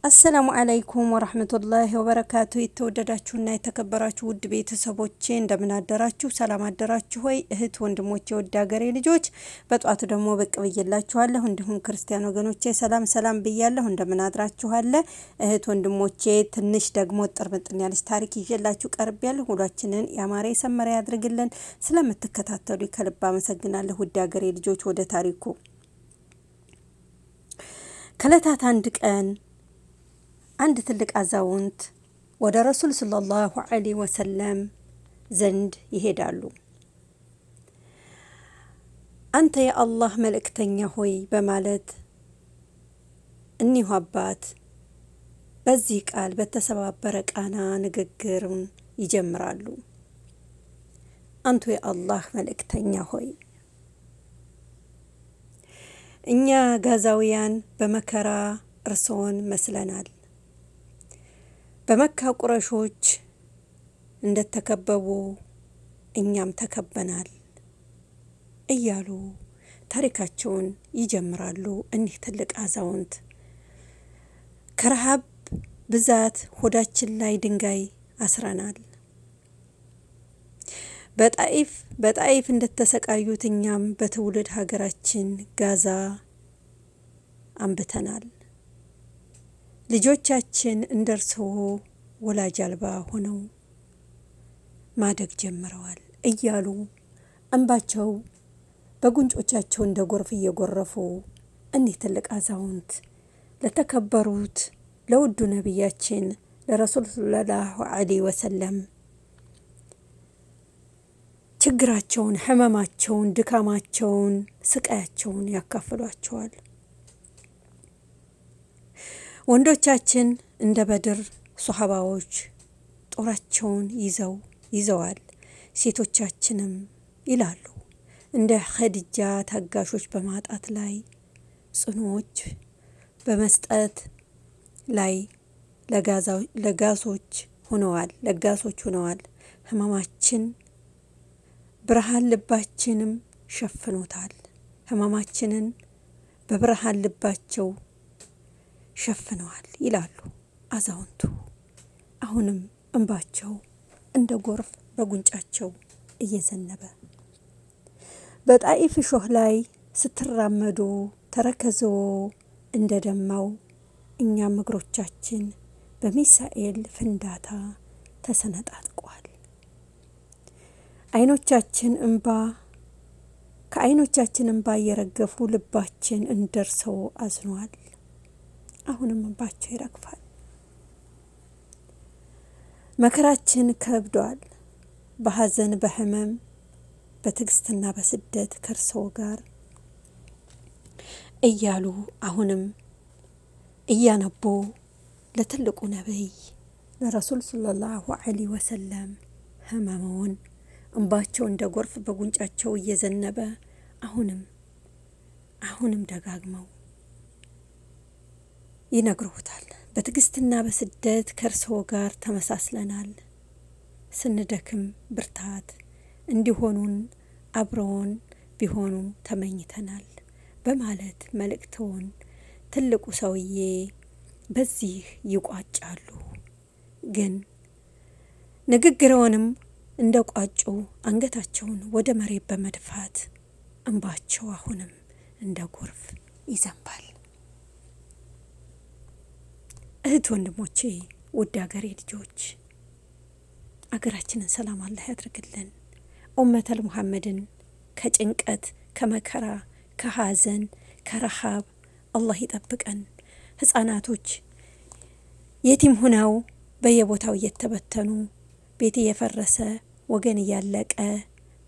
አሰላሙ አለይኩም ወራህመቱላሂ ወበረካቱ። የተወደዳችሁና የተከበራችሁ ውድ ቤተሰቦቼ እንደምን አደራችሁ? ሰላም አደራችሁ ወይ? እህት ወንድሞቼ፣ ውድ ሀገሬ ልጆች በጧቱ ደግሞ ብቅ ብዬላችኋለሁ። እንዲሁም ክርስቲያን ወገኖቼ ሰላም ብያለሁ። እንደምን አድራችኋል? እህት ወንድሞቼ፣ ትንሽ ደግሞ ጥርምጥን ያለች ታሪክ ይዤላችሁ ቀርቤያለሁ። ሁላችንን ያማረ የሰመረ ያድርግልን። ስለምትከታተሉ ከልብ አመሰግናለሁ። ውድ ሀገሬ ልጆች፣ ወደ ታሪኩ ከዕለታት አንድ ቀን አንድ ትልቅ አዛውንት ወደ ረሱል ሰለላሁ ዐለይሂ ወሰለም ዘንድ ይሄዳሉ። አንተ የአላህ መልእክተኛ ሆይ በማለት እኒሁ አባት በዚህ ቃል በተሰባበረ ቃና ንግግሩን ይጀምራሉ። አንቱ የአላህ መልእክተኛ ሆይ፣ እኛ ጋዛውያን በመከራ እርስዎን መስለናል። በመካ ቁረሾች እንደተከበቡ እኛም ተከበናል እያሉ ታሪካቸውን ይጀምራሉ። እኒህ ትልቅ አዛውንት ከረሃብ ብዛት ሆዳችን ላይ ድንጋይ አስረናል። በጣይፍ እንደተሰቃዩት እኛም በትውልድ ሀገራችን ጋዛ አንብተናል። ልጆቻችን እንደርሰው ወላጅ አልባ ሆነው ማደግ ጀምረዋል እያሉ እንባቸው በጉንጮቻቸው እንደ ጎርፍ እየጎረፉ እኒህ ትልቅ አዛውንት ለተከበሩት ለውዱ ነቢያችን ለረሱል ሰለላሁ ዐለይሂ ወሰለም ችግራቸውን፣ ህመማቸውን፣ ድካማቸውን፣ ስቃያቸውን ያካፍሏቸዋል። ወንዶቻችን እንደ በድር ሱሐባዎች ጦራቸውን ይዘዋል። ሴቶቻችንም ይላሉ እንደ ኸዲጃ ታጋሾች በማጣት ላይ ጽኑዎች በመስጠት ላይ ለጋሶች ሆነዋል። ህመማችን ብርሃን ልባችንም ሸፍኖታል። ህመማችንን በብርሃን ልባቸው ሸፍነዋል ይላሉ አዛውንቱ። አሁንም እንባቸው እንደ ጎርፍ በጉንጫቸው እየዘነበ በጣይፍ እሾህ ላይ ስትራመዱ ተረከዝዎ እንደ ደማው እኛም እግሮቻችን በሚሳኤል ፍንዳታ ተሰነጣጥቋል። ከዓይኖቻችን እንባ እየረገፉ ልባችን እንደርሰው አዝኗል። አሁንም እንባቸው ይረግፋል። መከራችን ከብዷል። በሐዘን በህመም በትዕግስትና በስደት ከእርስዎ ጋር እያሉ አሁንም እያነቡ ለትልቁ ነቢይ ለረሱል ሰለላሁ ዐለይሂ ወሰለም ህመመውን እንባቸው እንደ ጎርፍ በጉንጫቸው እየዘነበ አሁንም ደጋግመው ይነግሩታል። በትዕግስትና በስደት ከእርስዎ ጋር ተመሳስለናል። ስንደክም ብርታት እንዲሆኑን አብረውን ቢሆኑ ተመኝተናል በማለት መልእክተውን ትልቁ ሰውዬ በዚህ ይቋጫሉ። ግን ንግግረውንም እንደ ቋጩ አንገታቸውን ወደ መሬት በመድፋት እንባቸው አሁንም እንደ ጎርፍ ይዘንባል። እህት ወንድሞቼ፣ ውድ ሀገሬ ልጆች፣ አገራችንን ሰላም አላህ ያድርግልን። ኡመተል ሙሐመድን ከጭንቀት፣ ከመከራ፣ ከሐዘን፣ ከረሃብ አላህ ይጠብቀን። ህፃናቶች የቲም ሁነው በየቦታው እየተበተኑ ቤት እየፈረሰ ወገን እያለቀ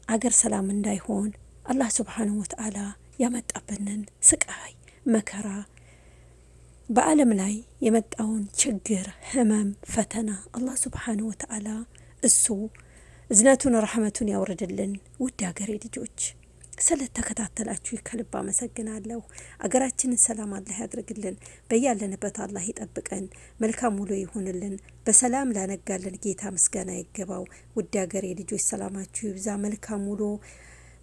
አገር ሰላም እንዳይሆን አላህ ሱብሓነሁ ወተዓላ ያመጣብንን ስቃይ መከራ በዓለም ላይ የመጣውን ችግር ህመም ፈተና አላህ ሱብሓነሁ ወተዓላ እሱ እዝነቱን ረሕመቱን ያውርድልን። ውድ ሀገሬ ልጆች ስለተከታተላችሁ ከልብ አመሰግናለሁ። አገራችንን ሰላም አላህ ያድርግልን። በያለንበት አላህ ይጠብቀን። መልካም ውሎ ይሁንልን። በሰላም ላነጋልን ጌታ ምስጋና ይገባው። ውድ ሀገሬ ልጆች ሰላማችሁ ይብዛ። መልካም ውሎ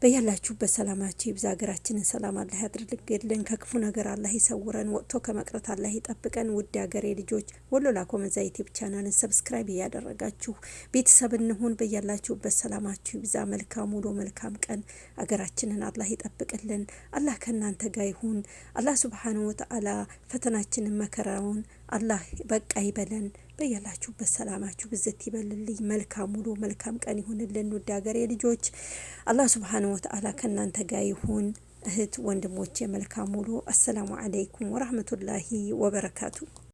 በያላችሁበት ሰላማችሁ ይብዛ። ሀገራችንን ሰላም አላህ ያድርግልን፣ ከክፉ ነገር አላህ ይሰውረን፣ ወጥቶ ከመቅረት አላህ ይጠብቀን። ውድ ሀገሬ ልጆች ወሎ ላኮ መዛ ዩቲዩብ ቻናልን ሰብስክራይብ እያደረጋችሁ ቤተሰብ እንሁን። በያላችሁበት ሰላማችሁ ይብዛ። መልካም ውሎ መልካም ቀን። ሀገራችንን አላህ ይጠብቅልን። አላህ ከእናንተ ጋር ይሁን። አላህ ሱብሓነሁ ወተዓላ ፈተናችንን መከራውን አላህ በቃ ይበለን። በያላችሁበት ሰላማችሁ ብዝት ይበልልኝ። መልካም ውሎ መልካም ቀን ይሁንልን። ውድ ሀገሬ ልጆች አላህ ሱብሓነሁ ወተዓላ ከእናንተ ጋር ይሁን። እህት ወንድሞቼ መልካም ውሎ። አሰላሙ አለይኩም ወራህመቱላሂ ወበረካቱ።